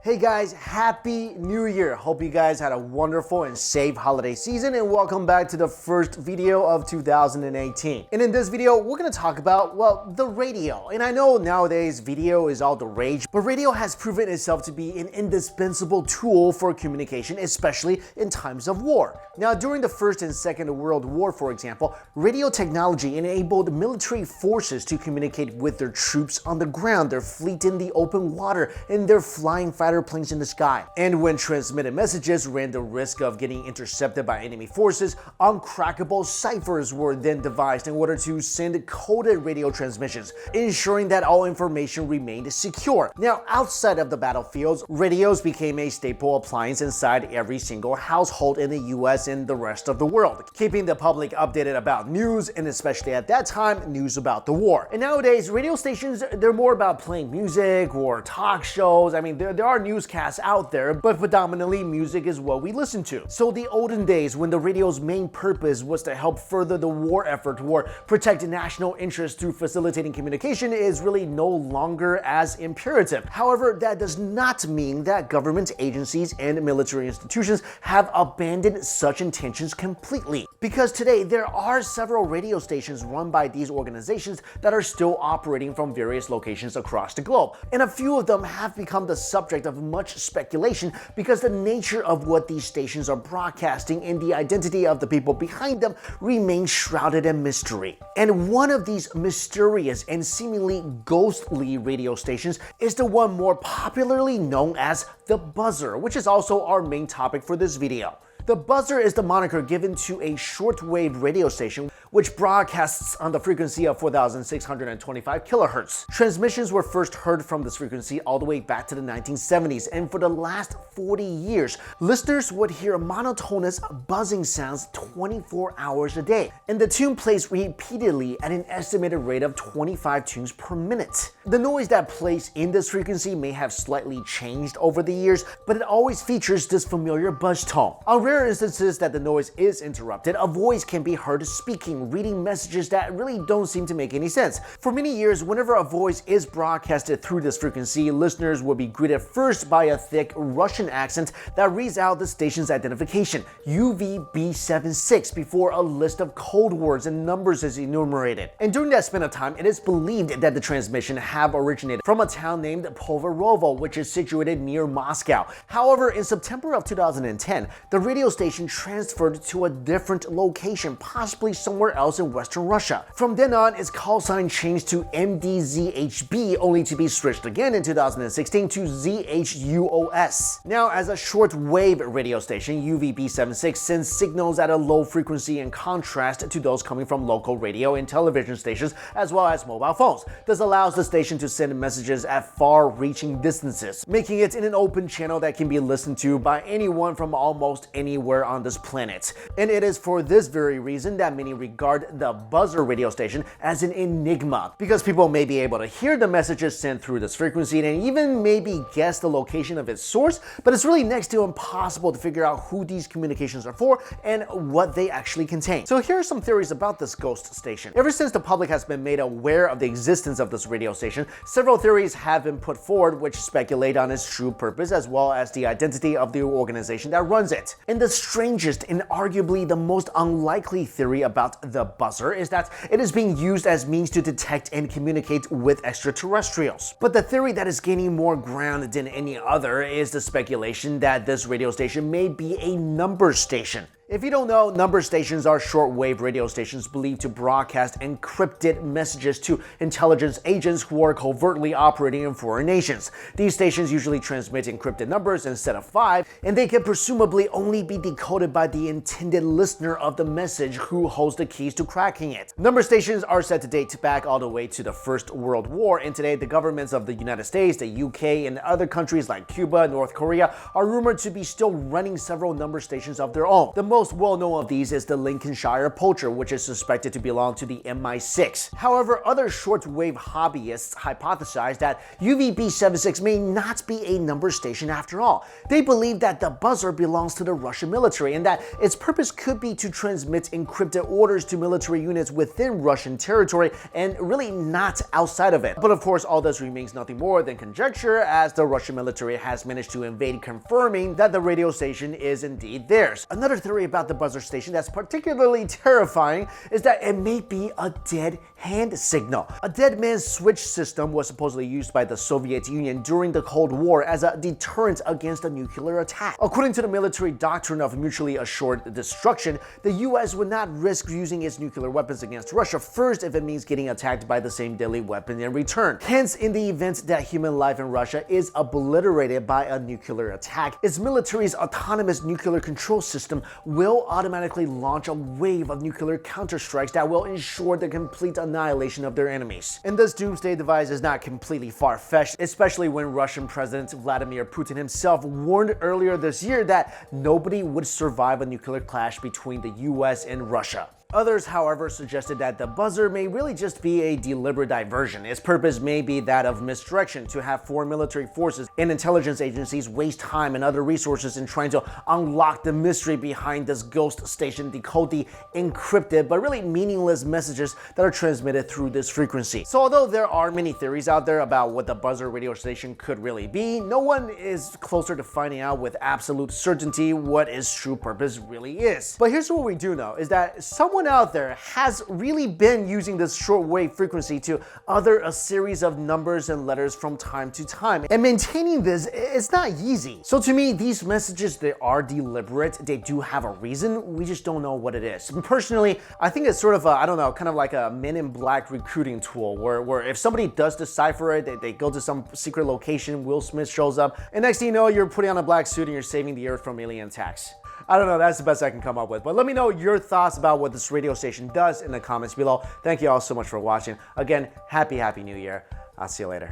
Hey guys, Happy New Year! Hope you guys had a wonderful and safe holiday season, and welcome back to the first video of 2018. And in this video, we're gonna talk about, well, the radio. And I know nowadays video is all the rage, but radio has proven itself to be an indispensable tool for communication, especially in times of war. Now, during the First and Second World War, for example, radio technology enabled military forces to communicate with their troops on the ground, their fleet in the open water, and their flying fighter planes in the sky. And when transmitted messages ran the risk of getting intercepted by enemy forces, uncrackable ciphers were then devised in order to send coded radio transmissions, ensuring that all information remained secure. Now, outside of the battlefields, radios became a staple appliance inside every single household in the US and the rest of the world, keeping the public updated about news, and especially at that time, news about the war. And nowadays, radio stations, they're more about playing music or talk shows. I mean, there are newscasts out there, but predominantly music is what we listen to. So the olden days, when the radio's main purpose was to help further the war effort or protect national interests through facilitating communication, is really no longer as imperative. However, that does not mean that government agencies and military institutions have abandoned such intentions completely. Because today, there are several radio stations run by these organizations that are still operating from various locations across the globe. And a few of them have become the subject of much speculation because the nature of what these stations are broadcasting and the identity of the people behind them remain shrouded in mystery. And one of these mysterious and seemingly ghostly radio stations is the one more popularly known as the buzzer, which is also our main topic for this video. The buzzer is the moniker given to a shortwave radio station which broadcasts on the frequency of 4,625 kilohertz. Transmissions were first heard from this frequency all the way back to the 1970s, and for the last 40 years, listeners would hear monotonous buzzing sounds 24 hours a day, and the tune plays repeatedly at an estimated rate of 25 tunes per minute. The noise that plays in this frequency may have slightly changed over the years, but it always features this familiar buzz tone. On rare instances that the noise is interrupted, a voice can be heard speaking, reading messages that really don't seem to make any sense. For many years, whenever a voice is broadcasted through this frequency, listeners will be greeted first by a thick Russian accent that reads out the station's identification, UVB76, before a list of code words and numbers is enumerated. And during that span of time, it is believed that the transmission have originated from a town named Poverovo, which is situated near Moscow. However, in September of 2010, the radio station transferred to a different location, possibly somewhere else in Western Russia. From then on, its call sign changed to MDZHB, only to be switched again in 2016 to ZHUOS. Now, as a short-wave radio station, UVB76 sends signals at a low frequency in contrast to those coming from local radio and television stations, as well as mobile phones. This allows the station to send messages at far-reaching distances, making it in an open channel that can be listened to by anyone from almost anywhere on this planet. And it is for this very reason that many regard the buzzer radio station as an enigma, because people may be able to hear the messages sent through this frequency and even maybe guess the location of its source, but it's really next to impossible to figure out who these communications are for and what they actually contain. So here are some theories about this ghost station. Ever since the public has been made aware of the existence of this radio station, several theories have been put forward which speculate on its true purpose as well as the identity of the organization that runs it. And the strangest and arguably the most unlikely theory about the buzzer is that it is being used as means to detect and communicate with extraterrestrials. But the theory that is gaining more ground than any other is the speculation that this radio station may be a number station. If you don't know, number stations are shortwave radio stations believed to broadcast encrypted messages to intelligence agents who are covertly operating in foreign nations. These stations usually transmit encrypted numbers instead of 5, and they can presumably only be decoded by the intended listener of the message who holds the keys to cracking it. Number stations are said to date back all the way to the First World War, and today the governments of the United States, the UK, and other countries like Cuba, North Korea are rumored to be still running several number stations of their own. The most most well-known of these is the Lincolnshire poacher, which is suspected to belong to the MI6. However, other shortwave hobbyists hypothesize that UVB-76 may not be a number station after all. They believe that the buzzer belongs to the Russian military and that its purpose could be to transmit encrypted orders to military units within Russian territory and really not outside of it. But of course, all this remains nothing more than conjecture, as the Russian military has managed to evade confirming that the radio station is indeed theirs. Another theory about the buzzer station that's particularly terrifying is that it may be a dead hand signal. A dead man's switch system was supposedly used by the Soviet Union during the Cold War as a deterrent against a nuclear attack. According to the military doctrine of mutually assured destruction, the US would not risk using its nuclear weapons against Russia first if it means getting attacked by the same deadly weapon in return. Hence, in the event that human life in Russia is obliterated by a nuclear attack, its military's autonomous nuclear control system will automatically launch a wave of nuclear counterstrikes that will ensure the complete annihilation of their enemies. And this doomsday device is not completely far-fetched, especially when Russian President Vladimir Putin himself warned earlier this year that nobody would survive a nuclear clash between the US and Russia. Others, however, suggested that the buzzer may really just be a deliberate diversion. Its purpose may be that of misdirection, to have foreign military forces and intelligence agencies waste time and other resources in trying to unlock the mystery behind this ghost station, decode the encrypted but really meaningless messages that are transmitted through this frequency. So although there are many theories out there about what the buzzer radio station could really be, no one is closer to finding out with absolute certainty what its true purpose really is. But here's what we do know, is that someone out there has really been using this shortwave frequency to utter a series of numbers and letters from time to time, and maintaining this is not easy. So to me, these messages, they are deliberate, they do have a reason, we just don't know what it is. And personally, I think it's sort of a, I don't know, kind of like a Men in Black recruiting tool where if somebody does decipher it, they go to some secret location, Will Smith shows up, and next thing you know, you're putting on a black suit and you're saving the earth from alien attacks. I don't know, that's the best I can come up with. But let me know your thoughts about what this radio station does in the comments below. Thank you all so much for watching. Again, happy New Year. I'll see you later.